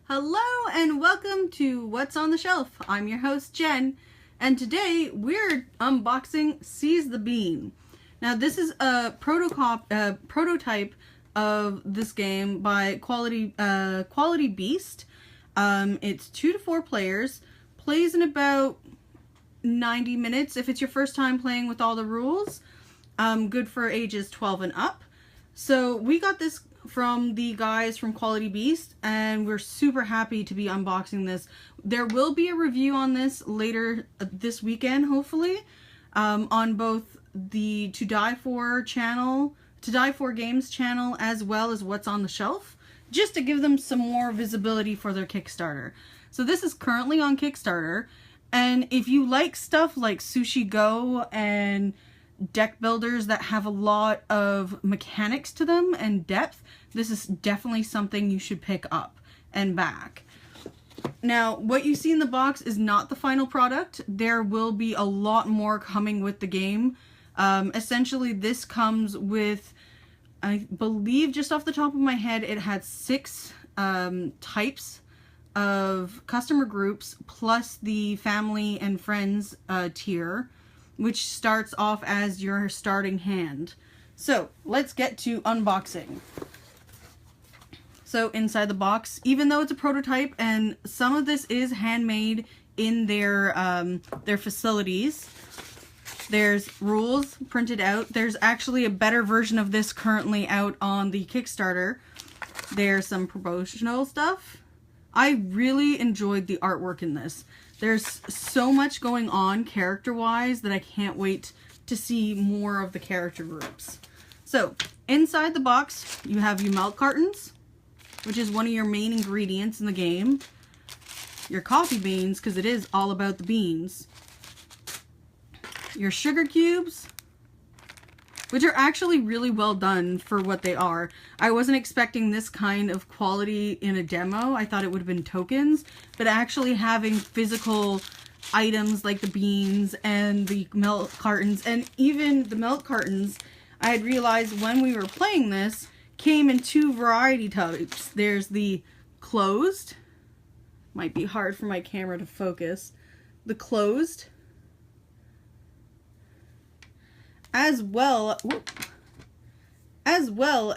Hello and welcome to What's on the Shelf. I'm your host Jen, and today we're unboxing Seize the Bean. Now this is a prototype of this game by Quality Beast. It's 2 to 4 players, plays in about 90 minutes if it's your first time playing with all the rules. Good for ages 12 and up. So we got this from the guys from Quality Beast, and we're super happy to be unboxing this. There will be a review on this later this weekend, hopefully, on both the To Die For Games channel, as well as What's on the Shelf, just to give them some more visibility for their Kickstarter. So this is currently on Kickstarter, and if you like stuff like Sushi Go and deck builders that have a lot of mechanics to them and depth, this is definitely something you should pick up and back. Now, what you see in the box is not the final product. There will be a lot more coming with the game. Essentially, this comes with, I believe, just off the top of my head, it had 6 types of customer groups, plus the family and friends tier, which starts off as your starting hand. So let's get to unboxing. So inside the box, even though it's a prototype and some of this is handmade in their facilities, there's rules printed out. There's actually a better version of this currently out on the Kickstarter. There's some promotional stuff. I really enjoyed the artwork in this. There's so much going on character-wise that I can't wait to see more of the character groups. So, inside the box, you have your milk cartons, which is one of your main ingredients in the game. Your coffee beans, because it is all about the beans. Your sugar cubes, which are actually really well done for what they are. I wasn't expecting this kind of quality in a demo. I thought it would have been tokens, but actually having physical items like the beans and the milk cartons, and even the milk cartons, I had realized when we were playing this, came in 2 variety types. There's the closed, might be hard for my camera to focus, the closed, as well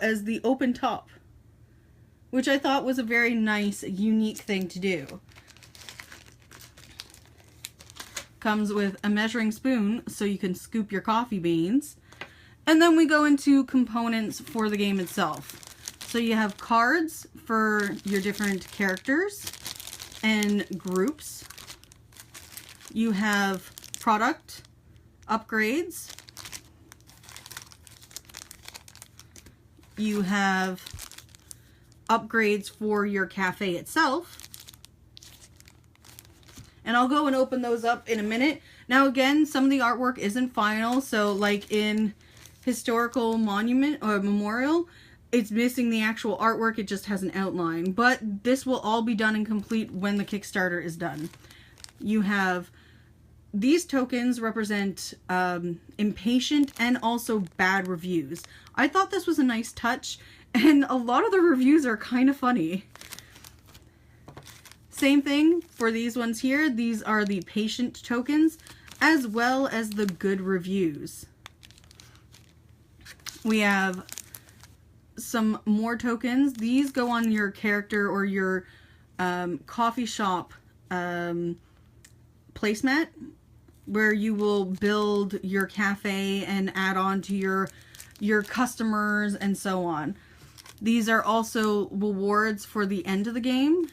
as the open top, which I thought was a very nice, unique thing to do. Comes with a measuring spoon so you can scoop your coffee beans. And then we go into components for the game itself. So you have cards for your different characters and groups. You have product upgrades. You have upgrades for your cafe itself. And I'll go and open those up in a minute. Now again, some of the artwork isn't final, so like in Historical Monument or Memorial, it's missing the actual artwork, it just has an outline. But this will all be done and complete when the Kickstarter is done. You have these tokens represent impatient and also bad reviews. I thought this was a nice touch, and a lot of the reviews are kind of funny. Same thing for these ones here. These are the patient tokens, as well as the good reviews. We have some more tokens. These go on your character or your coffee shop placemat, where you will build your cafe and add on to your customers and so on. These are also rewards for the end of the game.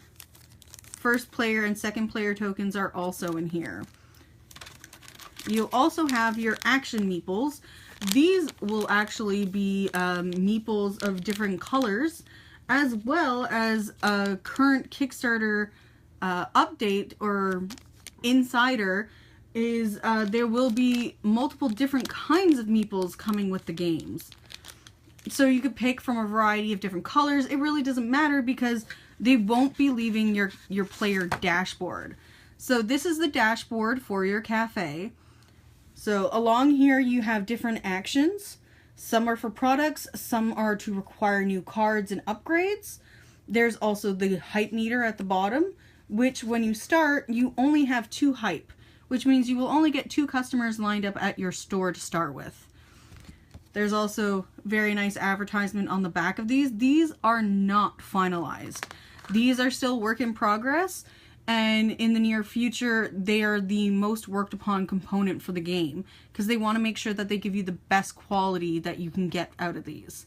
First player and second player tokens are also in here. You also have your action meeples. These will actually be meeples of different colors, as well as a current Kickstarter update or insider is there will be multiple different kinds of meeples coming with the games. So you could pick from a variety of different colors. It really doesn't matter because they won't be leaving your player dashboard. So this is the dashboard for your cafe. So along here you have different actions. Some are for products, some are to require new cards and upgrades. There's also the hype meter at the bottom, which when you start, you only have 2 hype, which means you will only get 2 customers lined up at your store to start with. There's also very nice advertisement on the back of these. These are not finalized. These are still work in progress, and in the near future, they are the most worked upon component for the game because they want to make sure that they give you the best quality that you can get out of these.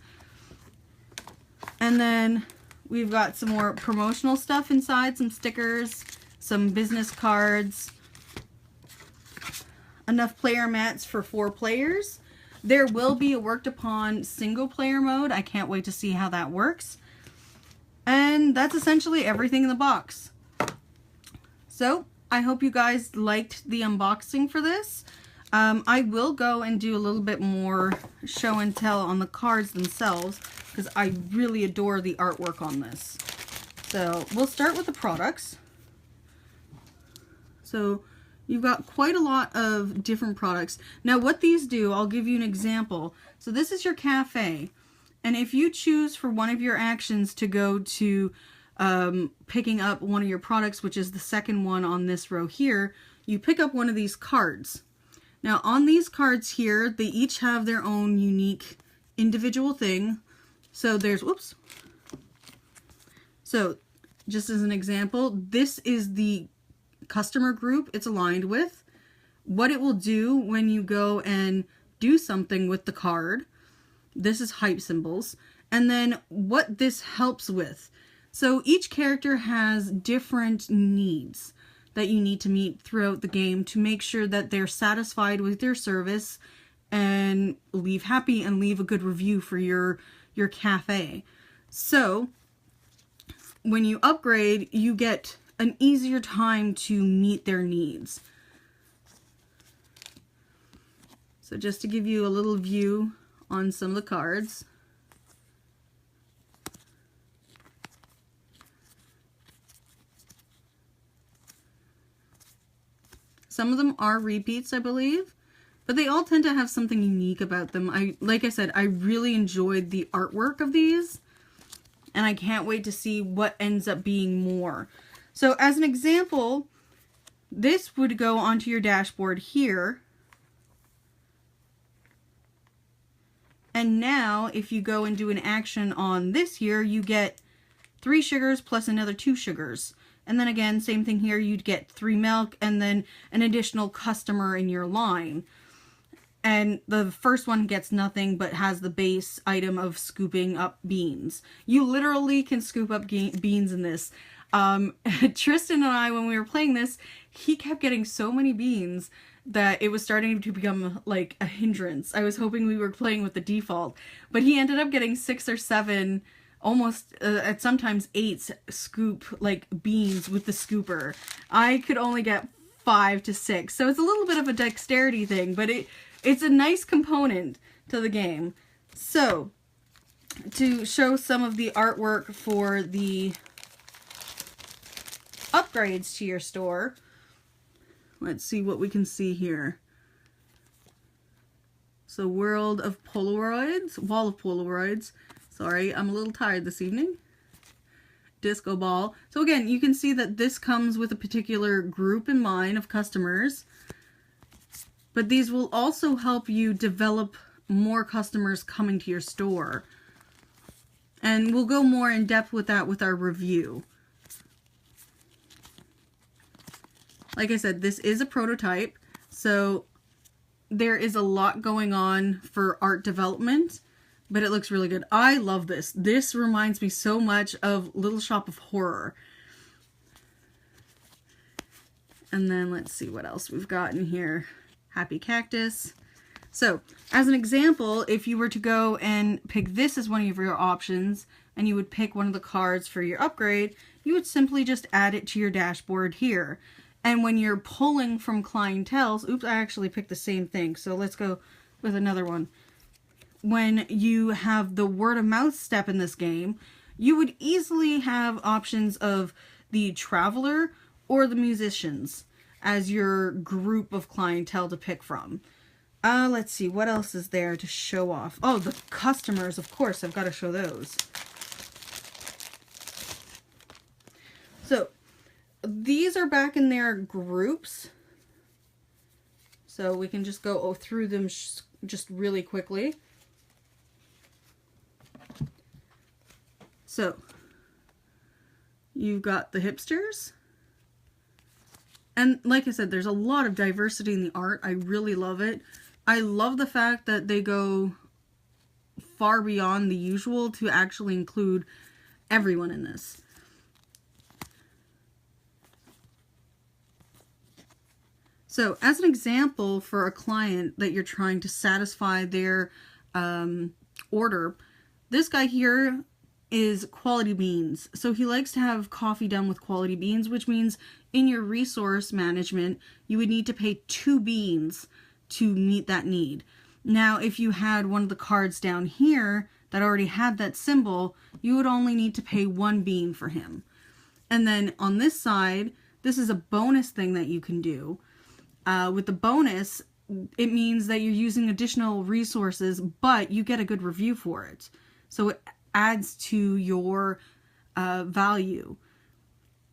And then we've got some more promotional stuff inside, some stickers, some business cards, enough player mats for 4 players. There will be a worked upon single player mode. I can't wait to see how that works. And that's essentially everything in the box. So I hope you guys liked the unboxing for this. I will go and do a little bit more show and tell on the cards themselves because I really adore the artwork on this. So we'll start with the products. So you've got quite a lot of different products. Now what these do, I'll give you an example. So this is your cafe. And if you choose for one of your actions to go to picking up one of your products, which is the second one on this row here, you pick up one of these cards. Now on these cards here, they each have their own unique individual thing. So there's, whoops. So just as an example, this is the customer group it's aligned with, what it will do when you go and do something with the card. This is hype symbols. And then what this helps with. So each character has different needs that you need to meet throughout the game to make sure that they're satisfied with your service and leave happy and leave a good review for your cafe. So when you upgrade, you get an easier time to meet their needs. So just to give you a little view on some of the cards. Some of them are repeats, I believe, but they all tend to have something unique about them. Like I said, I really enjoyed the artwork of these, and I can't wait to see what ends up being more. So as an example, this would go onto your dashboard here. And now if you go and do an action on this here, you get 3 sugars plus another 2 sugars. And then again, same thing here, you'd get 3 milk and then an additional customer in your line. And the first one gets nothing but has the base item of scooping up beans. You literally can scoop up beans in this. Tristan and I, when we were playing this, he kept getting so many beans that it was starting to become like a hindrance. I was hoping we were playing with the default, but he ended up getting 6 or 7, almost at sometimes 8 scoop like beans with the scooper. I could only get 5 to 6, so it's a little bit of a dexterity thing, but it's a nice component to the game. So to show some of the artwork for the upgrades to your store, let's see what we can see here. So World of Polaroids, Wall of Polaroids. Sorry, I'm a little tired this evening. Disco Ball. So again, you can see that this comes with a particular group in mind of customers. But these will also help you develop more customers coming to your store. And we'll go more in depth with that with our review. Like I said, this is a prototype, so there is a lot going on for art development, but it looks really good. I love this. This reminds me so much of Little Shop of Horror. And then let's see what else we've got in here. Happy Cactus. So, as an example, if you were to go and pick this as one of your options, and you would pick one of the cards for your upgrade, you would simply just add it to your dashboard here. And when you're pulling from clientele, oops, I actually picked the same thing, so let's go with another one. When you have the word of mouth step in this game, you would easily have options of the traveler or the musicians as your group of clientele to pick from. Let's see, what else is there to show off? Oh, the customers, of course, I've got to show those. these are back in their groups. So we can just go through them just really quickly. So you've got the hipsters. And like I said, there's a lot of diversity in the art. I really love it. I love the fact that they go far beyond the usual to actually include everyone in this. So as an example for a client that you're trying to satisfy their order, this guy here is quality beans. So he likes to have coffee done with quality beans, which means in your resource management, you would need to pay 2 beans to meet that need. Now, if you had one of the cards down here that already had that symbol, you would only need to pay 1 bean for him. And then on this side, this is a bonus thing that you can do. With the bonus, it means that you're using additional resources, but you get a good review for it. So it adds to your value.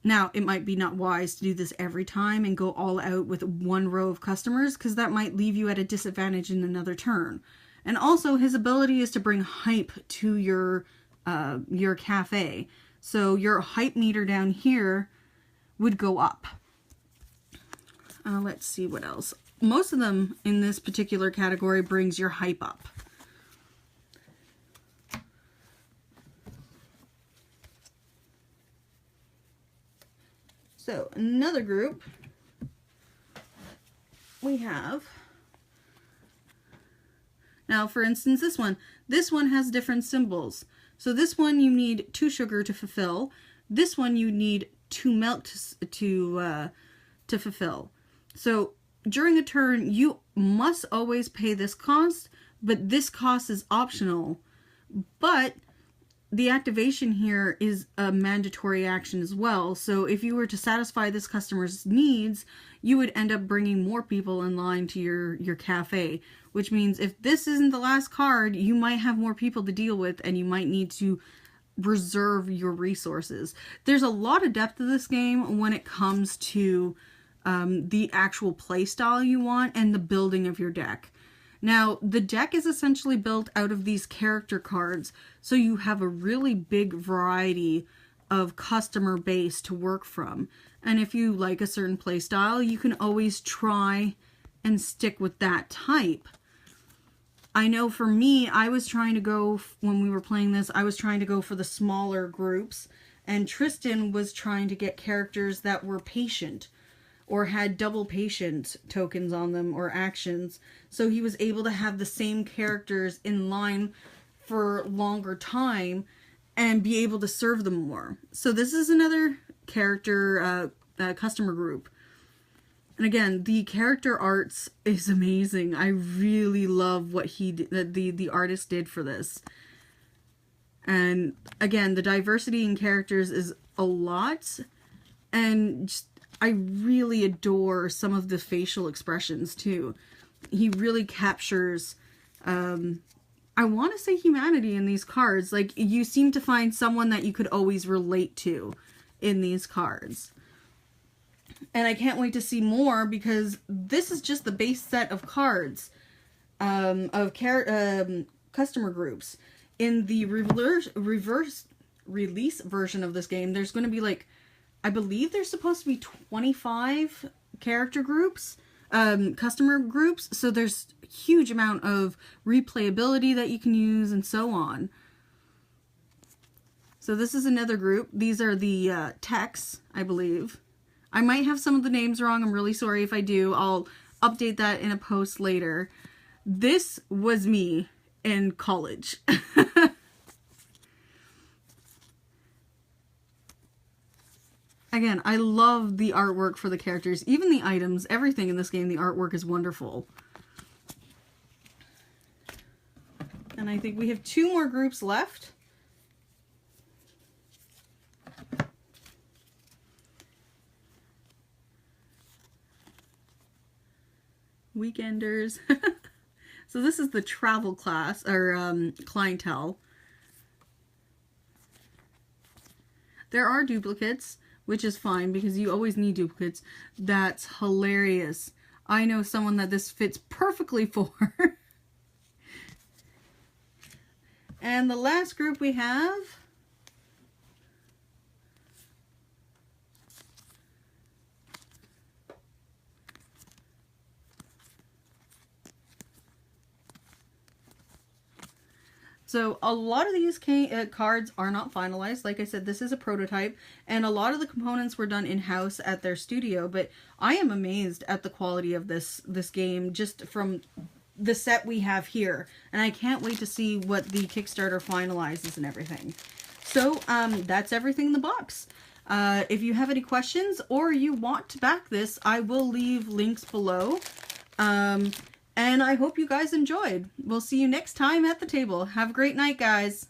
Now, it might be not wise to do this every time and go all out with 1 row of customers, because that might leave you at a disadvantage in another turn. And also, his ability is to bring hype to your cafe. So your hype meter down here would go up. Let's see what else. Most of them in this particular category brings your hype up. So another group we have. Now, for instance, this one has different symbols. So this one you need 2 sugar to fulfill. This one you need 2 milk to fulfill. So during a turn, you must always pay this cost, but this cost is optional. But the activation here is a mandatory action as well. So if you were to satisfy this customer's needs, you would end up bringing more people in line to your cafe, which means if this isn't the last card, you might have more people to deal with and you might need to reserve your resources. There's a lot of depth to this game when it comes to the actual play style you want and the building of your deck. Now, the deck is essentially built out of these character cards, so you have a really big variety of customer base to work from. And if you like a certain play style, you can always try and stick with that type. I know for me, I was trying to go, when we were playing this, I was trying to go for the smaller groups, and Tristan was trying to get characters that were patient or had double patient tokens on them or actions, so he was able to have the same characters in line for longer time and be able to serve them more. So this is another character customer group. And again, the character arts is amazing. I really love what the artist did for this. And again, the diversity in characters is a lot, and just, I really adore some of the facial expressions too. He really captures, I want to say, humanity in these cards. Like, you seem to find someone that you could always relate to in these cards. And I can't wait to see more, because this is just the base set of cards of customer groups. In the reverse release version of this game, there's going to be like, I believe there's supposed to be 25 character groups, customer groups. So there's a huge amount of replayability that you can use and so on. So this is another group. These are the techs, I believe. I might have some of the names wrong. I'm really sorry if I do. I'll update that in a post later. This was me in college. Again, I love the artwork for the characters, even the items, everything in this game. The artwork is wonderful. And I think we have 2 more groups left. Weekenders. So this is the travel class, or clientele. There are duplicates, which is fine because you always need duplicates. That's hilarious. I know someone that this fits perfectly for. And the last group we have so a lot of these cards are not finalized. Like I said, this is a prototype, and a lot of the components were done in-house at their studio, but I am amazed at the quality of this game just from the set we have here, and I can't wait to see what the Kickstarter finalizes and everything. So that's everything in the box. If you have any questions or you want to back this, I will leave links below. And I hope you guys enjoyed. We'll see you next time at the table. Have a great night, guys.